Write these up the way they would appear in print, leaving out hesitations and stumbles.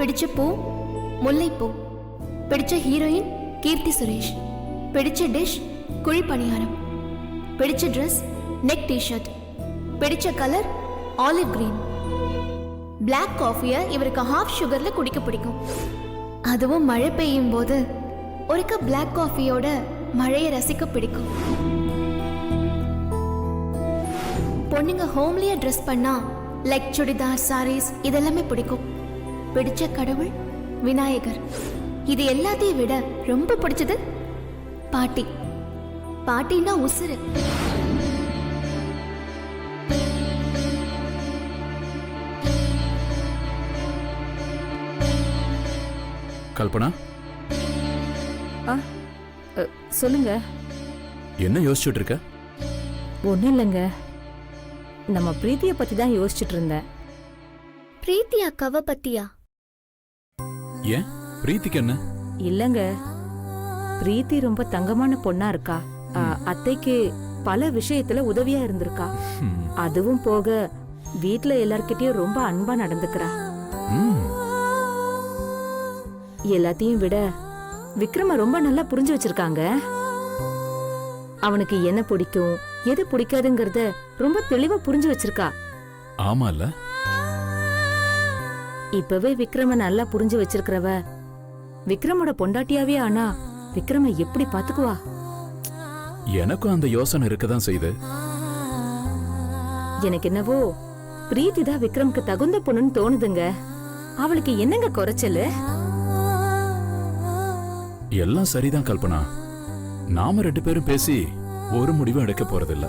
பிடிச்ச பூ முல்லைப்பூ, பிடிச்ச ஹீரோயின் கீர்த்தி சுரேஷ், பிடிச்ச டிஷ் குழி பணியாரம், பிடிச்ச ட்ரெஸ் நெக் டிஷர்ட், பிடிச்ச கலர் ஆலிவ் கிரீன். பிளாக் காஃபியை இவருக்கு ஹாஃப் சுகர்ல குடிக்க பிடிக்கும். அதுவும் மழை பெய்யும் போது ஒரு கப் பிளாக் காஃபியோட மழையை ரசிக்க பிடிக்கும். பொண்ணுங்க ஹோம்லியா ட்ரெஸ் பண்ணா லைக் சுடிதார் சாரீஸ் இதெல்லாமே பிடிக்கும். பிடிச்ச கடவுள் விநாயகர். இது எல்லாத்தையும் விட ரொம்ப பிடிச்சது பாட்டி. பாட்டின்னா உசுரு. கல்பனா, சொல்லுங்க. என்ன யோசிச்சுட்டு இருக்க? ஒண்ணும் இல்லைங்க, நம்ம பிரீத்திய பத்தி தான் யோசிச்சுட்டு இருந்தேன். பிரீத்தி அக்காவை பத்தியா? ஏன், பிரீத்திக்கு என்ன? இல்லங்க, பிரீத்தி ரொம்ப தங்கமான பொண்ணா இருக்கா. அத்தைக்கு பல விஷயத்துல உதவியா இருந்திருக்கா. அதுவும் போக வீட்ல எல்லார்கிட்டயும் ரொம்ப அன்பா நடந்துக்கிறா. எல்லாத்தையும் விட விக்ரம ரொம்ப நல்லா புரிஞ்சு வச்சிருக்காங்க. அவனுக்கு என்ன பிடிக்கும் எது பிடிக்காதுங்கறத ரொம்ப தெளிவா புரிஞ்சு வச்சிருக்கா. ஆமால, இப்பவே விக்ரம நல்லா புரிஞ்சு வச்சிருக்கிறவ விக்ரமோட பொண்டாட்டியாவே ஆனா விக்ரம எப்படி பாத்துக்குவா? எனக்கும் அந்த யோசனை இருக்கதான் செய்யுது. எனக்கு என்னவோ பிரீத்தி தான் விக்ரம்க்கு தகுந்த பொண்ணுன்னு தோணுதுங்க. அவளுக்கு என்னங்க குறைச்சலு? எல்லாம் சரிதான் கல்பனா. நாம 2 பேரும் பேசி ஒரு முடிவும் எடுக்க போறதில்ல.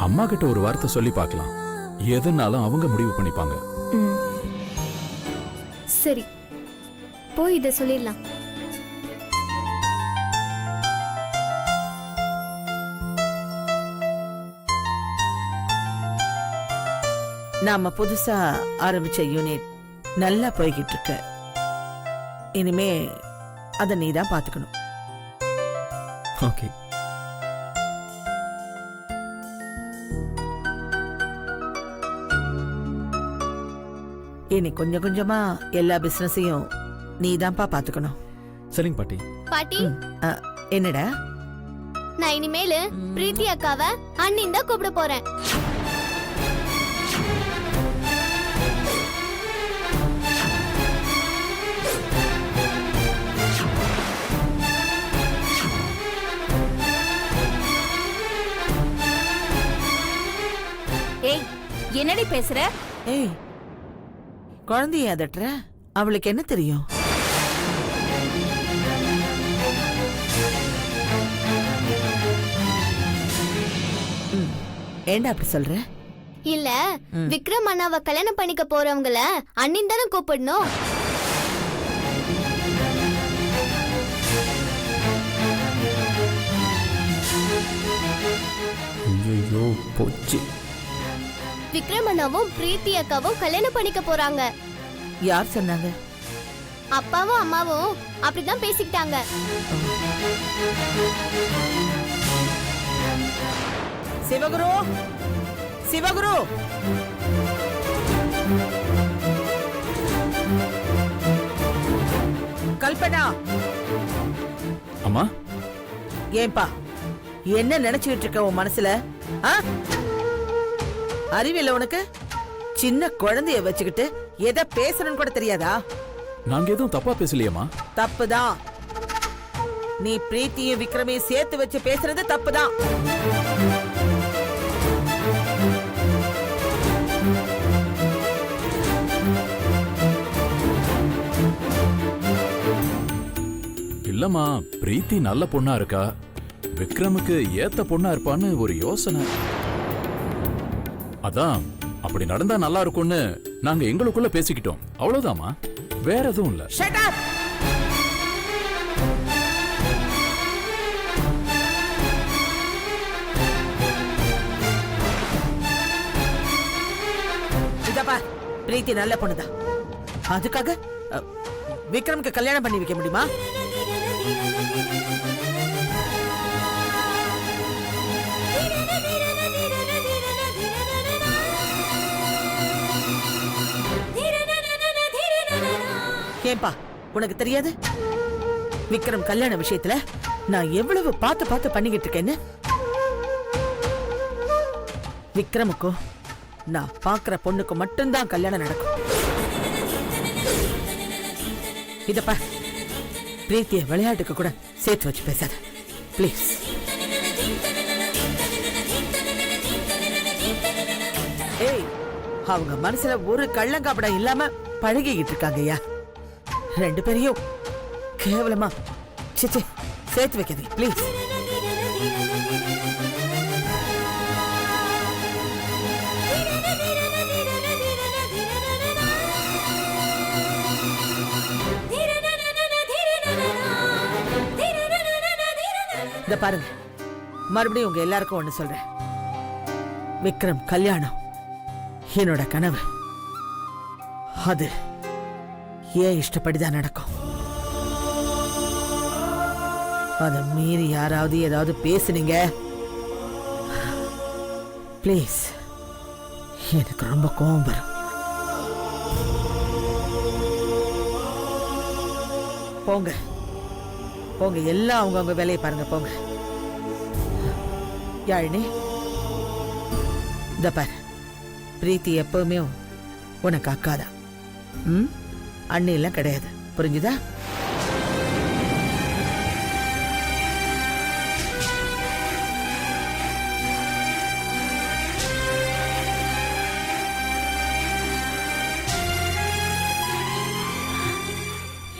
அம்மா கிட்ட ஒரு வார்த்தை சொல்லி பார்க்கலாம். எதுனாலும் அவங்க முடிவு பண்ணிப்பாங்க. சரி, போய் இத சொல்லிடலாம். நாம புதுசா ஆரம்பிச்ச யூனிட் நல்லா போய்கிட்டு இருக்கு. இனிமே அத நீதான் பாத்துக்கணும். ஓகே. இனி கொஞ்சம் கொஞ்சமா எல்லா பிசினஸையும் நீதான்ப்பா பாத்துக்கணும். சரிங்க பாட்டி. பாட்டி, என்னடா? நான் இனிமேல் பிரீத்தி அக்காவை அண்ணின் தான் கூப்பிட போறேன். ஏய், என்னடி பேசுற? ஏய், குழந்தைய அதட்டுற? அவளுக்கு என்ன தெரியும்? ஏண்டா அப்படி சொல்ற? இல்ல, விக்ரம் அண்ணாவை கல்யாணம் பண்ணிக்க போறவங்கள அண்ணின் தானே கூப்பிடணும். ஐயோ போச்சு. விக்ரம் அண்ணாவும் பிரீத்தி அக்காவும் கல்யாணம் பண்ணிக்க போறாங்க. யார் சொன்னாங்க? அப்பாவும் அம்மாவும் அப்படிதான் பேசிக்கிட்டாங்க. சிவகுரு, சிவகுரு, கல்பனா. அம்மா, ஏன்பா என்ன நினைச்சுட்டு இருக்க உன் மனசுல? அறிவில்ல உனக்கு? சின்ன குழந்தைய வச்சுக்கிட்டு எதை பேசணும்னு கூட தெரியாதா? நாங்க எதுவும் தப்பா பேசலையம்மா. தப்புதான். நீ பிரீத்தியும் விக்ரமையும் சேர்த்து வச்சு பேசுறது தப்புதான். இல்லம்மா, பிரீத்தி நல்ல பொண்ணா இருக்கா. விக்ரமுக்கு ஏத்த பொண்ணா இருப்பான்னு ஒரு யோசனை. அதான் அப்படி நடந்தா நல்லா இருக்கும்னு நாங்க எங்களுக்குள்ள பேசிக்கிட்டோம். அவ்வளவுதாம்மா, வேற எதுவும் இல்ல. Shut up! இதப்பா, பிரீத்தி நல்ல பொண்ணுதான். அதுக்காக விக்ரம்க்கு கல்யாணம் பண்ணி வைக்க முடியுமா? ஏன்பா உனக்கு தெரியாது? விக்ரம் கல்யாண விஷயத்துல நான் எவ்வளவு பார்த்து பார்த்து பண்ணிக்கிட்டு இருக்கேன்னு. விக்ரமுக்கும் நான் பாக்குற பொண்ணுக்கு மட்டும்தான் கல்யாணம் நடக்கும். இதப்பா பிரீத்திய விளையாட்டுக்கு கூட சேர்த்து வச்சு பேசாத பிளீஸ். ஏய், அவங்க மனசுல ஒரு கள்ளங்காப்படம் இல்லாம பழகிக்கிட்டு இருக்காங்க ஐயா. ரெண்டு பேரையும் கேவலமா சிச்சி சேர்த்து வைக்காதீங்க பிளீஸ். இத பாருங்க, மறுபடியும் உங்க எல்லாருக்கும் ஒண்ணு சொல்றேன். விக்ரம் கல்யாணம் என்னோட கனவு. அது ஏன் இஷ்டப்படிதான் நடக்கும். அதை மீறி யாராவது ஏதாவது பேசுனீங்க பிளீஸ், எனக்கு ரொம்ப கோபம் வரும். போங்க போங்க, எல்லாம் அவங்கவுங்க வேலையை பாருங்க போங்க. யாழினி, இந்த பாரு, பிரீத்தி எப்பவுமே உனக்கு அக்காதான். அண்ணி எல்லாம் கிடையாது, புரிஞ்சுதா?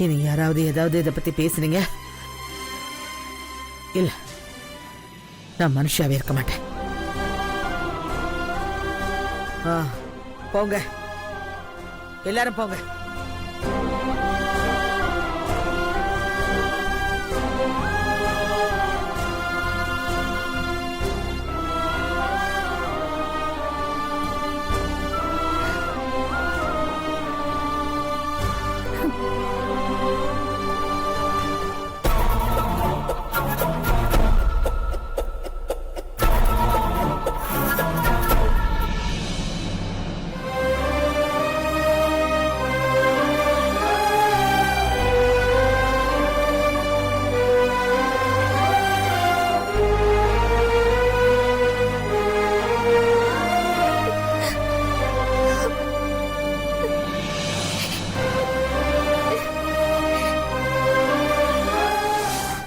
இனி யாராவது ஏதாவது இதை பத்தி பேசுனீங்க இல்ல, நான் மனுஷாவே இருக்க மாட்டேன். போங்க, எல்லாரும் போங்க.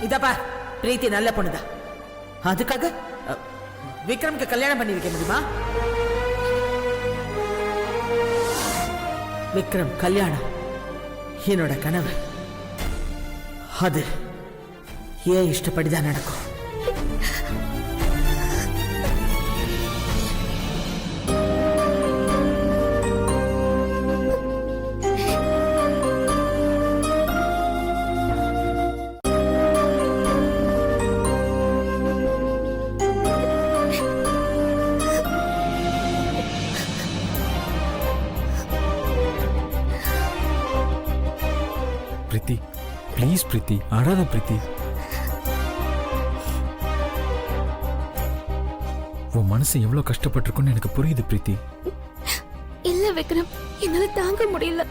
இதப்பா, பிரீத்தி நல்ல பொண்ணுதான். அதுக்காக விக்ரமுக்கு கல்யாணம் பண்ணி வைக்க முடியுமா? விக்ரம் கல்யாணம் என்னோட கனவு. அது ஏன் இஷ்டப்படிதான் நடக்கும். பிரீத்தி ப்ளீஸ், பிரீத்தி அழாத பிரீத்தி. உன் மனசு எவ்வளவு கஷ்டப்பட்டிருக்குன்னு எனக்கு புரியுது பிரீத்தி. இல்ல விக்ரம், என்னால தாங்க முடியல.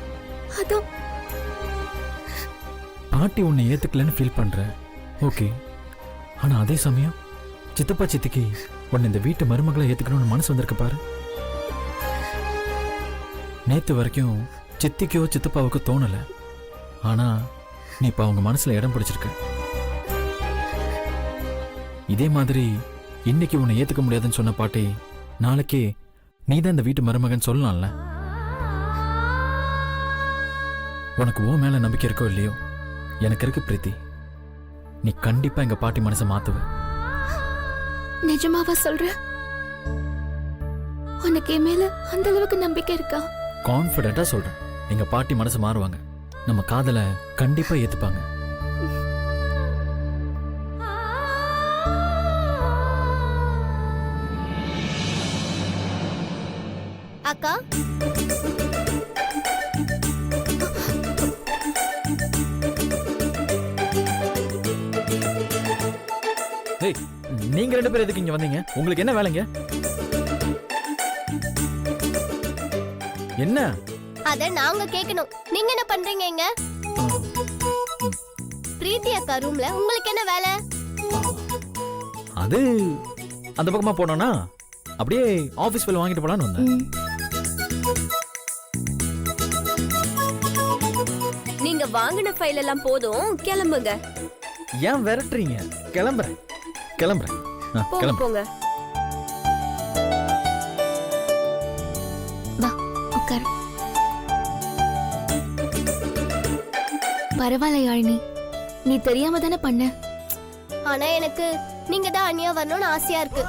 அதான் பாட்டி உன்னை ஏத்துக்கலன்னு ஃபீல் பண்ற, ஓகே. ஆனா அதே சமயம் சித்தப்பா சித்திக்கு உன்னை இந்த வீட்டு மருமகளை ஏத்துக்கணும்னு மனசு வந்திருக்கு பாரு. நேத்து வரைக்கும் சித்திக்கோ சித்தப்பாவுக்கோ தோணல, ஆனா நீ இப்ப அவங்க மனசுல இடம் பிடிச்சிருக்க. இதே மாதிரி இன்னைக்கு உன்னை ஏத்துக்க முடியாதுன்னு சொன்ன பாட்டி நாளைக்கே நீதான் இந்த வீட்டு மருமகன் சொல்லலாம்ல. உனக்கு ஓ மேல நம்பிக்கை இருக்கோ இல்லையோ, எனக்கு இருக்கு பிரீத்தி. நீ கண்டிப்பா எங்க பாட்டி மனசை மாத்துவ. நிஜமாவா சொல்ற? உனக்கு என் மேல அந்த அளவுக்கு நம்பிக்கை இருக்கா? கான்ஃபிடென்ட்டா சொல்றேன், எங்க பாட்டி மனசு மாறுவாங்க. நம்ம காதலை கண்டிப்பா ஏத்துப்பாங்க. அக்கா, நீங்க ரெண்டு பேரும் எதுக்கு இங்க வந்தீங்க? உங்களுக்கு என்ன வேலைங்க? என்ன அத நாங்க கேக்கணும். நீங்க என்ன பண்றீங்க இங்க? பிரீத்தி அக்கா ரூம்ல உங்களுக்கு என்ன வேலை? அது அந்த பக்கமா போனோம்னா அப்படியே ஆபீஸ் ஃபைல் வாங்கிட்டு போலான்னு வந்தேன். ம். நீங்க வாங்கின ஃபைல் எல்லாம் போதும், கிளம்புங்க. ஏன் விரட்டுறீங்க? கிளம்புறேன் கிளம்புறேன் போங்க கிளம்புறேன். போங்க. வா உட்கார். பரவாயில்ல யாழினி, நீ தெரியாம தானே பண்ண. ஆனா எனக்கு நீங்க தான் அண்ணியா வரணும்னு ஆசையா இருக்கு.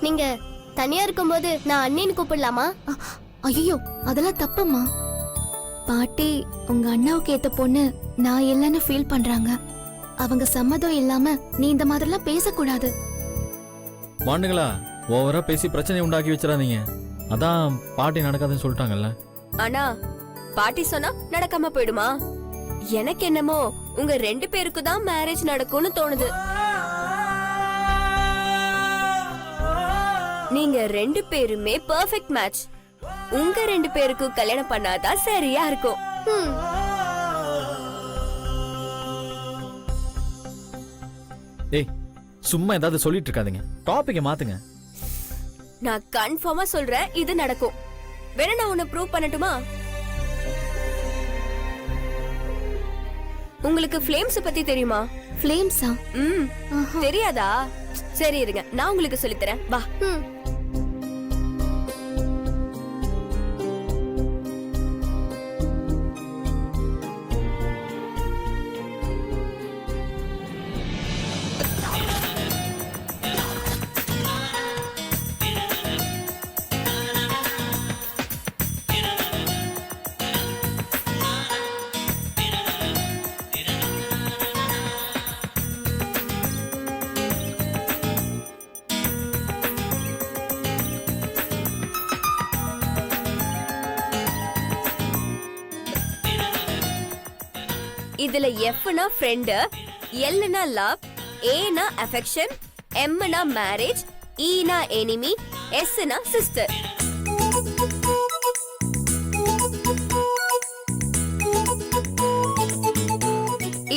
நீங்க தனியா இருக்கும்போது நான் அண்ணின்னு கூப்பிடலாமா? ஐயோ அதெல்லாம் தப்புமா. பாட்டி உங்க அண்ணாவுக்கு ஏத்த பொண்ணு நான் இல்லைன்னு ஃபீல் பண்றாங்க. அவங்க சம்மதம் இல்லாம நீ இந்த மாதிரிலாம் பேசக்கூடாது. வாண்டுங்களா, ஓவரா பேசி பிரச்சனை உண்டாக்கி வச்சிடாதீங்க. அதான் பாட்டி நடக்காதுன்னு சொல்லிட்டாங்கல்ல. ஆனா பாட்டி சொன்னா நடக்காம போயிடுமா? எனக்கு என்னமோ உங்க 2 பேருக்கு தான் மேரேஜ் நடக்கும்னு தோணுது. நீங்க 2 பேருமே பெர்ஃபெக்ட் மேட்ச். உங்க 2 பேருக்கு கல்யாணம் பண்ணாதான் சரியா இருக்கும். ஏய், சும்மா ஏதாவது சொல்லிட்டு இருக்காதீங்க. டாபிக்கை மாத்துங்க. நான் கன்ஃபார்மா சொல்றேன், இது நடக்கும். வேணா நான் உன்னை ப்ரூவ் பண்ணட்டுமா? உங்களுக்கு ஃப்ளேம்ஸ் பத்தி தெரியுமா? ஃப்ளேம்ஸா? ம், தெரியாதா? சரி இருங்க, நான் உங்களுக்கு சொல்லித் தரேன். வா. இதுல Fனா ஃப்ரெண்ட், Lனா லவ், Aனா அஃபெக்ஷன், Mனா மேரேஜ், Eனா எனிமி, Sனா சிஸ்டர்.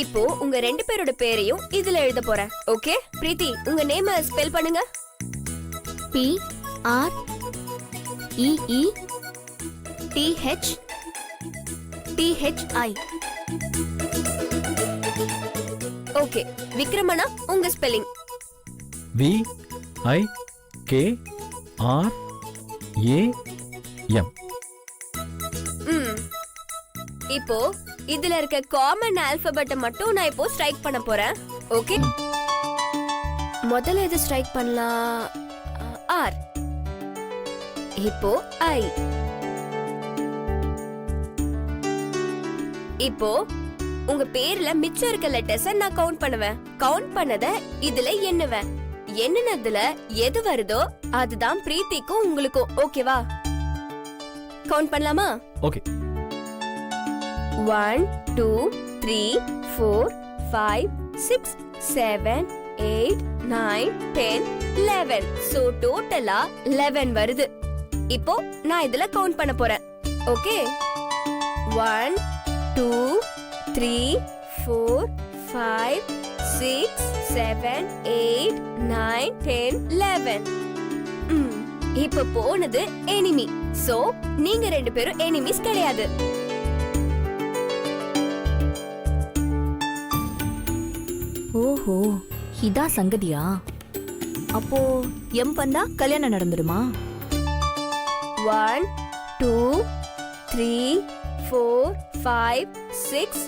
இப்போ உங்க 2 பேரோட பேரையும் இதுல எழுத போறேன். ஓகே பிரீத்தி, உங்க நேம் ஸ்பெல் பண்ணுங்க. PREETHTHI. ஓகே விக்ரமனா உங்க ஸ்பெல்லிங். VIKRAM. இப்போ இதுல இருக்க காமன் ஆல்பபெட்டை மட்டும் நான் இப்போ ஸ்ட்ரைக் பண்ண போறேன். ஓகே, முதல்ல எது ஸ்ட்ரைக் பண்ணலாம்? R. இப்போ I. இப்போ உங்க பேர்ல மிச்சம் இருக்க லெட்டர்ஸ நான் கவுண்ட் பண்ணுவேன். கவுண்ட் பண்ணத இதுல எண்ணுவேன். எண்ணுனதுல எது வருதோ அதுதான் பிரீத்திக்கும் உங்களுக்கும். ஓகேவா? கவுண்ட் பண்ணலாமா? ஓகே. 1 2 3 4 5 6 7 8 9 10 11. சோ டோட்டலா 11 வருது. இப்போ நான் இதுல கவுண்ட் பண்ண போறேன். ஓகே, 1 2 3 4 5 6 7 8 9 10 11. இப்ப போனது எனிமி. சோ நீங்க 2 பேரும் எனிமீஸ் கிடையாது. ஓஹோ, இதான் சங்கதியா? அப்போ எம் வந்தா கல்யாணம் நடந்துடுமா? 1 2 3 4 5 6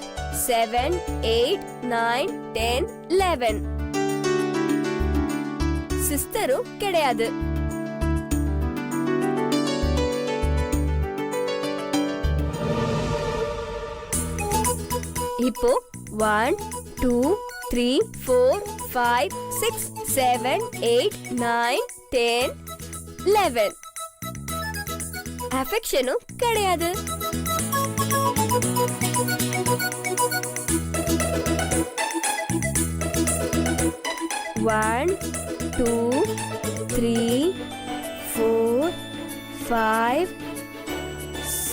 7 8 9 10 11. சிஸ்டரும் கிடையாது. இப்போ 1 2 3 4 5 6 7 8 9 10 11. அஃபெக்ஷனும் கிடையாது. One, 2 3 4 5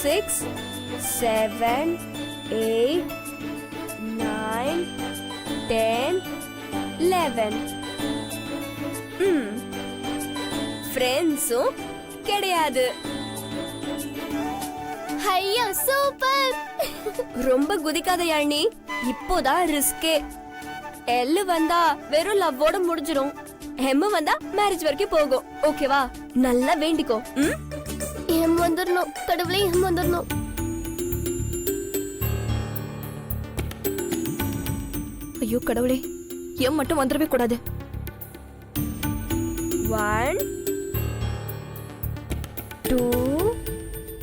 6 7 8 9 10 11 ஃப்ரெண்ட்ஸும் கிடையாது. ஐயோ சூப்பர். ரொம்ப குதிக்காத யாழ்னி, இப்போதான் ரிஸ்கே. எல்லு வந்தா வெறும் லவ்வோட முடிஞ்சிரும். எம்மு வந்தா மேரேஜ் வரைக்கும் போகும். ஓகேவா? நல்லா வேண்டிக்கோ. எம் வந்துடணும் கடவுளே, எம் வந்துடணும். ஐயோ கடவுளே, எம் மட்டும் வந்துடவே கூடாது. 1 2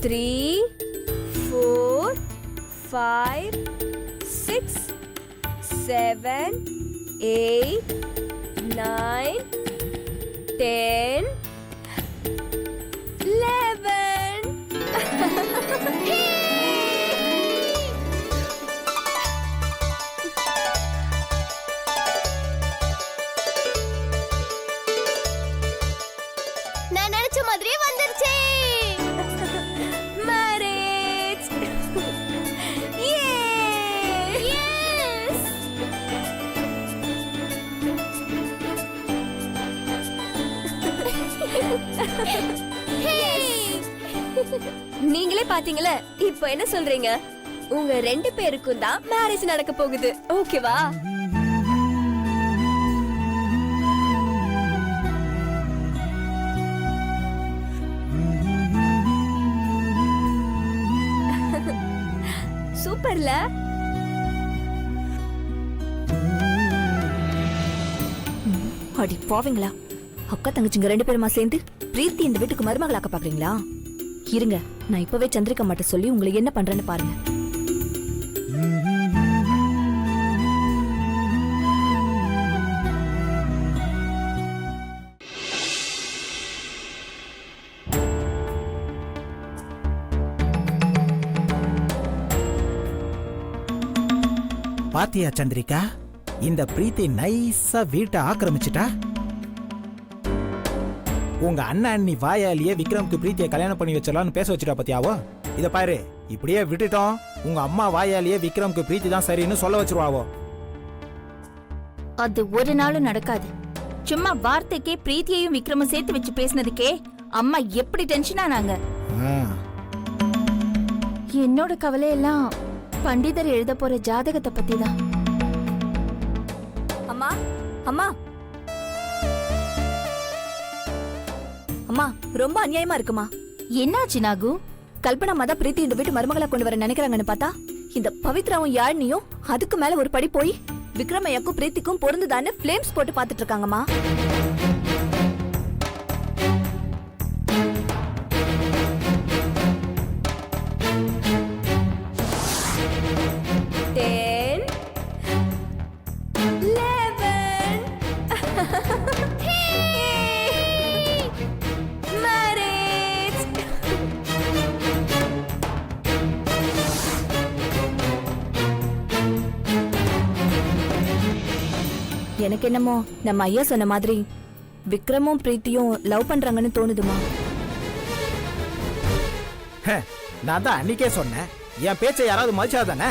3 4 5 6 7 8 9 10 11 நான் நினைச்ச மாதிரியே வந்துருச்சு. மேரேஜ். எஸ். நீங்களே பாத்தீங்களே, இப்போ என்ன சொல்றீங்க? உங்க 2 பேருக்கும் தான் மேரேஜ் நடக்க போகுது. ஓகேவா? சூப்பர்ல. அடி பாவீங்களா, அக்கா தங்கச்சிங்க 2 பேருமா சேர்ந்து பிரீத்தி இந்த வீட்டுக்கு மருமகளாக்க பாக்குறீங்களா? இருங்க, நான் இப்பவே சந்திரிகா மாட்ட சொல்லி உங்களை என்ன பண்றேன்னு பாருங்க. பாத்தியா சந்திரிகா, இந்த பிரீத்தி நைஸா வீட்டை ஆக்கிரமிச்சிட்டா. உங்க அண்ணா அண்ணி வாயாலேயே விக்ரம்க்கு பிரீத்தியை கல்யாணம் பண்ணி வச்சிடலாம்னு பேச வச்சுட்டா பாத்தியாவோ. இத பாரு, இப்படியே விட்டுட்டோம் உங்க அம்மா வாயாலேயே விக்ரம்க்கு பிரீத்தி தான் சரின்னு சொல்ல வச்சிருவாவோ. அது ஒரு நாளும் நடக்காது. சும்மா வார்த்தைக்கே பிரீத்தியையும் விக்ரமும் சேர்த்து வச்சு பேசினதுக்கே அம்மா எப்படி டென்ஷன் ஆனாங்க. என்னோட கவலையெல்லாம் பண்டிதர் எழுத போற ஜாதகத்தை பத்தி தான். அம்மா அம்மா அம்மா, ரொம்ப அநியாயமா இருக்குமா. என்னாச்சு நாகு? கல்பனா மாதா பிரீத்தி இந்த வீட்டு மருமகளா கொண்டு வர நினைக்கிறாங்கன்னு பார்த்தா இந்த பவித்ராவும் யாழ்னியும் அதுக்கு மேல ஒரு படி போய் விக்ரமையாக்கும் பிரீத்திக்கும் பொருந்துதான்னு ஃபிளேம்ஸ் போட்டு பாத்துட்டு இருக்காங்கம்மா. எனக்கு என்னமோ நம்ம ஐயா சொன்ன மாதிரி விக்ரமும் பிரீத்தியும் லவ் பண்றாங்கன்னு தோணுதுமா. நான் தான் அன்னைக்கே சொன்னேன், என் பேச்சை யாராவது மதிச்சாதானே.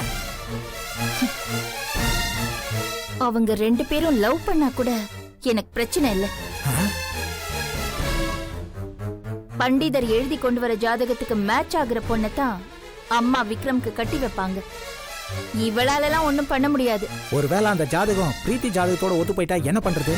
அவங்க 2 பேரும் லவ் பண்ணா கூட எனக்கு பிரச்சனை இல்ல. பண்டிதர் எழுதி கொண்டு வர ஜாதகத்துக்கு மேட்ச் ஆகுற பொண்ணத்தான் அம்மா விக்ரம்க்கு கட்டி வைப்பாங்க. இவளாலெல்லாம் ஒண்ணும் பண்ண முடியாது. ஒருவேளை அந்த ஜாதகம் பிரீத்தி ஜாதகத்தோட ஒத்து போயிட்டா என்ன பண்றது?